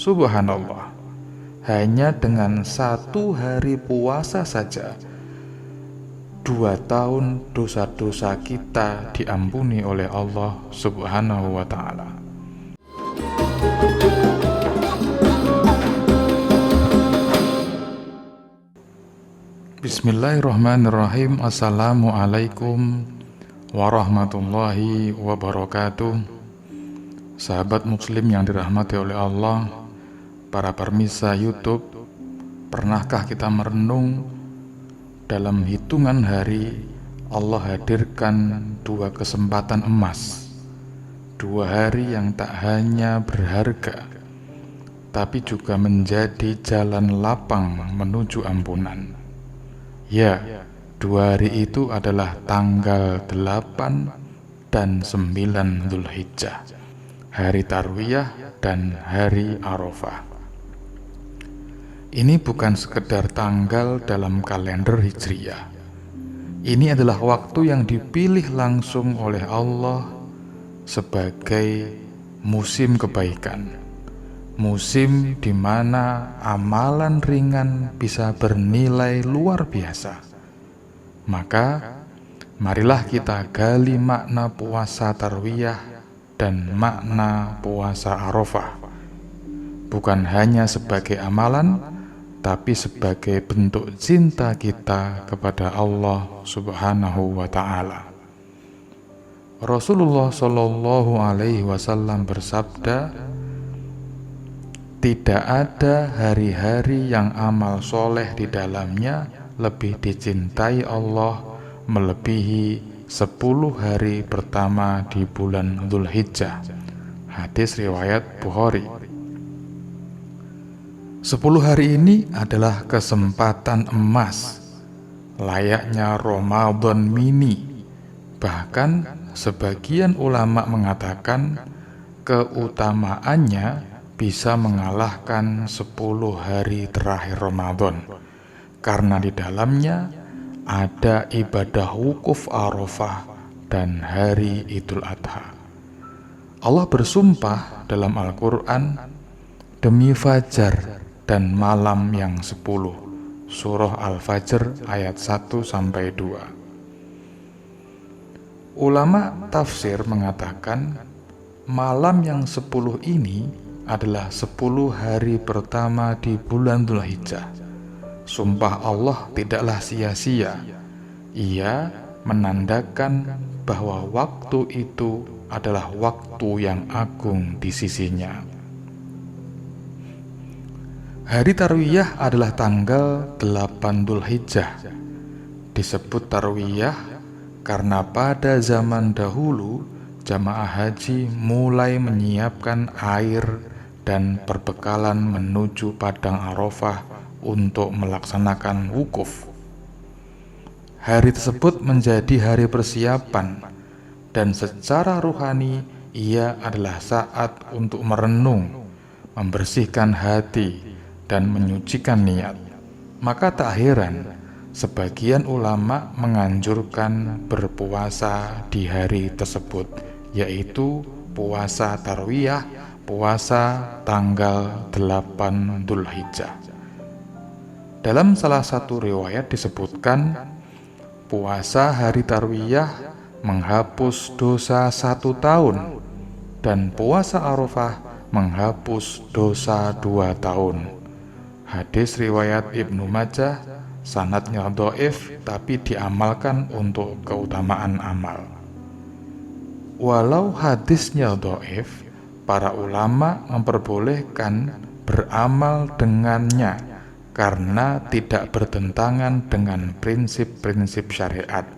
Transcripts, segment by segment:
Subhanallah, hanya dengan 1 hari puasa saja 2 tahun dosa-dosa kita diampuni oleh Allah Subhanahu wa ta'ala. Bismillahirrahmanirrahim. Assalamualaikum warahmatullahi wabarakatuh. Sahabat muslim yang dirahmati oleh Allah, para pemirsa YouTube, pernahkah kita merenung dalam hitungan hari Allah hadirkan 2 kesempatan emas, 2 hari yang tak hanya berharga tapi juga menjadi jalan lapang menuju ampunan. Ya, 2 hari itu adalah tanggal 8 dan 9 Dzulhijjah, hari Tarwiyah dan hari Arafah. Ini bukan sekedar tanggal dalam kalender Hijriyah. Ini adalah waktu yang dipilih langsung oleh Allah sebagai musim kebaikan, musim di mana amalan ringan bisa bernilai luar biasa. Maka marilah kita gali makna puasa Tarwiyah dan makna puasa Arafah, bukan hanya sebagai amalan, tapi sebagai bentuk cinta kita kepada Allah Subhanahu wa ta'ala. Rasulullah Shallallahu Alaihi Wasallam bersabda, tidak ada hari-hari yang amal soleh di dalamnya lebih dicintai Allah melebihi 10 hari pertama di bulan Dzulhijjah. Hadis riwayat Bukhari. 10 hari ini adalah kesempatan emas, layaknya Ramadan mini. Bahkan sebagian ulama mengatakan keutamaannya bisa mengalahkan 10 hari terakhir Ramadan, karena di dalamnya ada ibadah wukuf Arafah dan hari Idul Adha. Allah bersumpah dalam Al-Quran, demi fajar dan malam yang 10, surah Al-Fajr ayat 1-2. Ulama tafsir mengatakan malam yang 10 ini adalah 10 hari pertama di bulan Dzulhijjah. Sumpah Allah tidaklah sia-sia. Ia menandakan bahwa waktu itu adalah waktu yang agung di sisinya. Hari Tarwiyah adalah tanggal 8 Dzulhijjah. Disebut Tarwiyah karena pada zaman dahulu jamaah haji mulai menyiapkan air dan perbekalan menuju padang Arafah untuk melaksanakan wukuf. Hari tersebut menjadi hari persiapan, dan secara ruhani ia adalah saat untuk merenung, membersihkan hati, dan menyucikan niat. Maka tak heran sebagian ulama menganjurkan berpuasa di hari tersebut, yaitu puasa Tarwiyah, puasa tanggal 8 Dzulhijjah. Dalam salah satu riwayat disebutkan, puasa hari Tarwiyah menghapus dosa 1 tahun, dan puasa Arafah menghapus dosa 2 tahun. Hadis riwayat Ibnu Majah, sanadnya dhaif tapi diamalkan untuk keutamaan amal. Walau hadisnya dhaif, para ulama memperbolehkan beramal dengannya karena tidak bertentangan dengan prinsip-prinsip syariat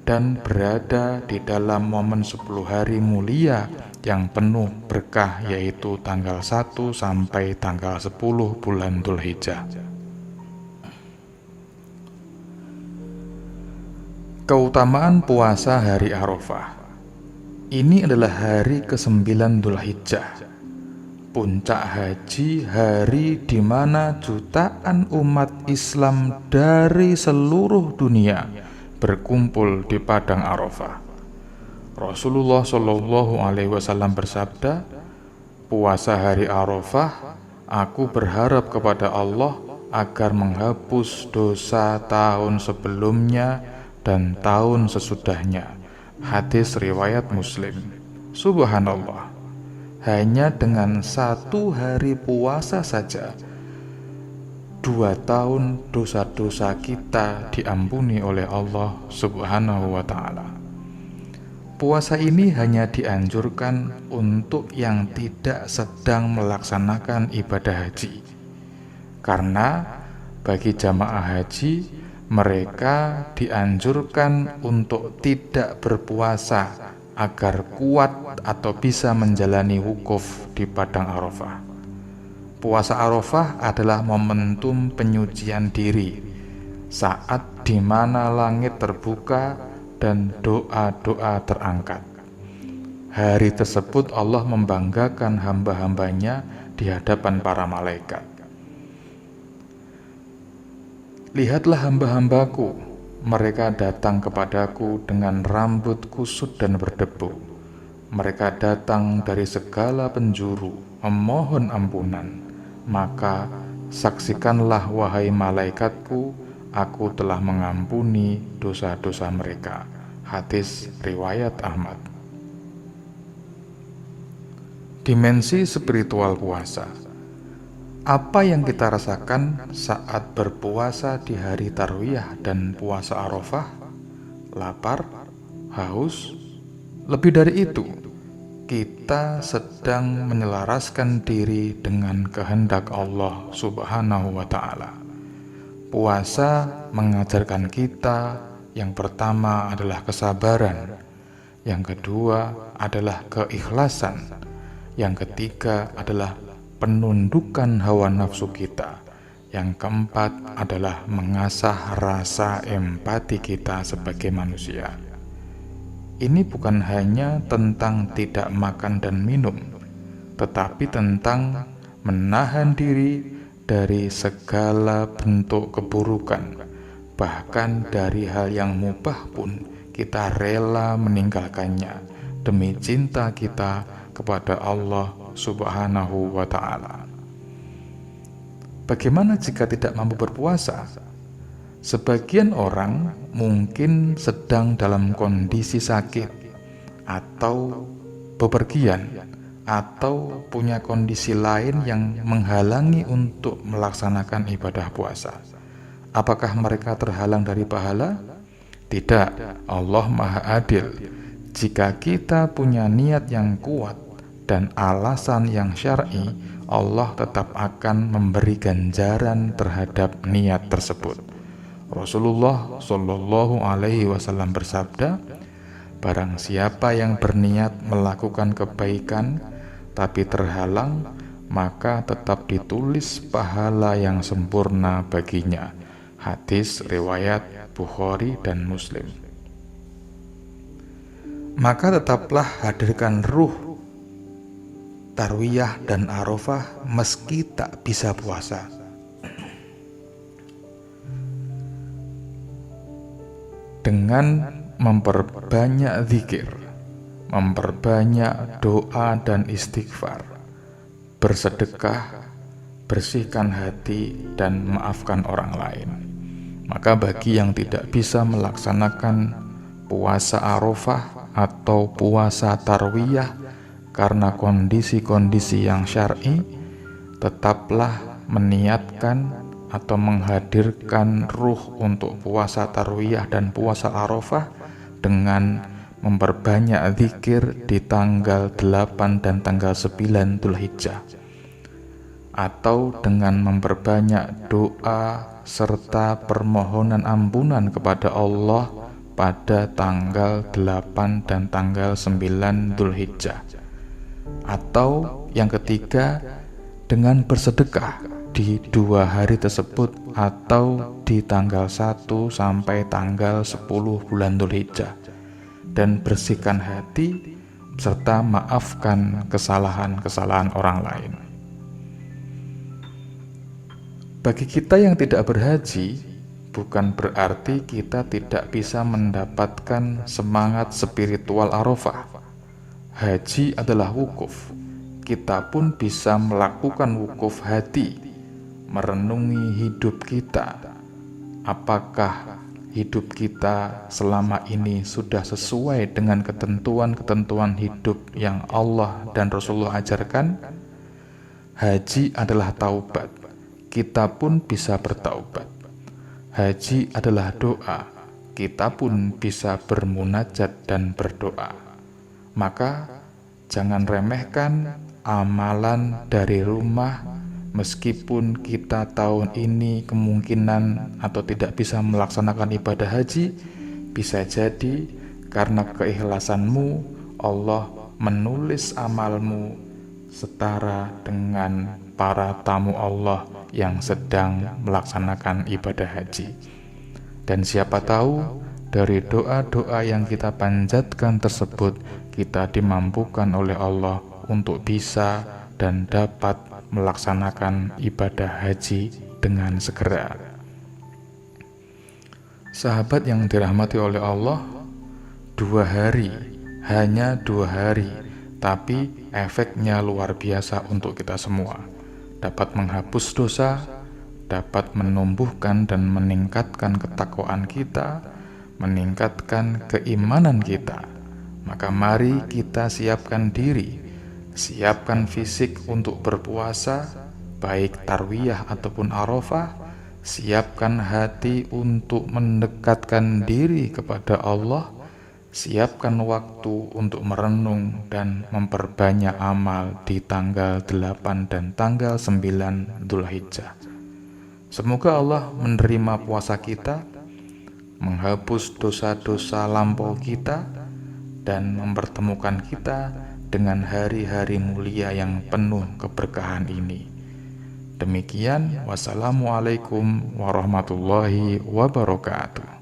dan berada di dalam momen 10 hari mulia yang penuh berkah, yaitu tanggal 1 sampai tanggal 10 bulan Dzulhijjah. Keutamaan puasa hari Arafah. Ini adalah hari ke-9 Dzulhijjah, puncak haji, hari di mana jutaan umat Islam dari seluruh dunia berkumpul di padang Arafah. Rasulullah Shallallahu Alaihi Wasallam bersabda, puasa hari Arafah Aku berharap kepada Allah agar menghapus dosa tahun sebelumnya dan tahun sesudahnya. Hadis riwayat Muslim. Subhanallah, hanya dengan 1 hari puasa saja 2 tahun dosa-dosa kita diampuni oleh Allah Subhanahu wa Ta'ala. Puasa ini hanya dianjurkan untuk yang tidak sedang melaksanakan ibadah haji, karena bagi jamaah haji mereka dianjurkan untuk tidak berpuasa agar kuat atau bisa menjalani wukuf di padang Arafah. Puasa Arafah adalah momentum penyucian diri, saat di mana langit terbuka dan doa-doa terangkat. Hari tersebut Allah membanggakan hamba-hambanya di hadapan para malaikat. Lihatlah hamba-hambaku, mereka datang kepadaku dengan rambut kusut dan berdebu. Mereka datang dari segala penjuru memohon ampunan. Maka saksikanlah wahai malaikatku, aku telah mengampuni dosa-dosa mereka. Hadis riwayat Ahmad. Dimensi spiritual puasa. Apa yang kita rasakan saat berpuasa di hari Tarwiyah dan puasa Arafah? Lapar, haus, lebih dari itu, kita sedang menyelaraskan diri dengan kehendak Allah Subhanahu wa Ta'ala. Puasa mengajarkan kita yang pertama adalah kesabaran, yang kedua adalah keikhlasan, yang ketiga adalah penundukan hawa nafsu kita, yang keempat adalah mengasah rasa empati kita sebagai manusia. Ini bukan hanya tentang tidak makan dan minum, tetapi tentang menahan diri dari segala bentuk keburukan. Bahkan dari hal yang mubah pun kita rela meninggalkannya demi cinta kita kepada Allah Subhanahu wa Ta'ala. Bagaimana jika tidak mampu berpuasa? Sebagian orang mungkin sedang dalam kondisi sakit atau bepergian, atau punya kondisi lain yang menghalangi untuk melaksanakan ibadah puasa. Apakah mereka terhalang dari pahala? Tidak, Allah Maha Adil. Jika kita punya niat yang kuat dan alasan yang syar'i, Allah tetap akan memberi ganjaran terhadap niat tersebut. Rasulullah Shallallahu Alaihi Wasallam bersabda, barang siapa yang berniat melakukan kebaikan tapi terhalang, maka tetap ditulis pahala yang sempurna baginya. Hadis riwayat Bukhari dan Muslim. Maka tetaplah hadirkan ruh Tarwiyah dan Arafah meski tak bisa puasa. Dengan memperbanyak zikir, memperbanyak doa dan istighfar, bersedekah, bersihkan hati, dan maafkan orang lain. Maka bagi yang tidak bisa melaksanakan puasa Arafah atau puasa Tarwiyah karena kondisi-kondisi yang syar'i, tetaplah meniatkan atau menghadirkan ruh untuk puasa Tarwiyah dan puasa Arafah dengan memperbanyak zikir di tanggal 8 dan tanggal 9 Dzulhijjah, atau dengan memperbanyak doa serta permohonan ampunan kepada Allah pada tanggal 8 dan tanggal 9 Dzulhijjah. Atau yang ketiga, dengan bersedekah di 2 hari tersebut atau di tanggal 1 sampai tanggal 10 bulan Dzulhijjah, dan bersihkan hati serta maafkan kesalahan-kesalahan orang lain. Bagi kita yang tidak berhaji, bukan berarti kita tidak bisa mendapatkan semangat spiritual Arafah. Haji adalah wukuf, kita pun bisa melakukan wukuf hati, merenungi hidup kita. Apakah hidup kita selama ini sudah sesuai dengan ketentuan-ketentuan hidup yang Allah dan Rasulullah ajarkan? Haji adalah taubat. Kita pun bisa bertaubat. Haji adalah doa. Kita pun bisa bermunajat dan berdoa. Maka jangan remehkan amalan dari rumah. Meskipun kita tahun ini kemungkinan atau tidak bisa melaksanakan ibadah haji, bisa jadi karena keikhlasanmu Allah menulis amalmu setara dengan para tamu Allah yang sedang melaksanakan ibadah haji. Dan siapa tahu dari doa-doa yang kita panjatkan tersebut, kita dimampukan oleh Allah untuk bisa dan dapat melaksanakan ibadah haji dengan segera. Sahabat yang dirahmati oleh Allah, 2 hari, hanya 2 hari, tapi efeknya luar biasa untuk kita semua. Dapat menghapus dosa, dapat menumbuhkan dan meningkatkan ketakwaan kita, meningkatkan keimanan kita. Maka mari kita siapkan diri, siapkan fisik untuk berpuasa, baik tarwiyah ataupun arafah. Siapkan hati untuk mendekatkan diri kepada Allah. Siapkan waktu untuk merenung dan memperbanyak amal di tanggal 8 dan tanggal 9 Dzulhijjah. Semoga Allah menerima puasa kita, menghapus dosa-dosa lampau kita, dan mempertemukan kita dengan hari-hari mulia yang penuh keberkahan ini. Demikian, wassalamualaikum warahmatullahi wabarakatuh.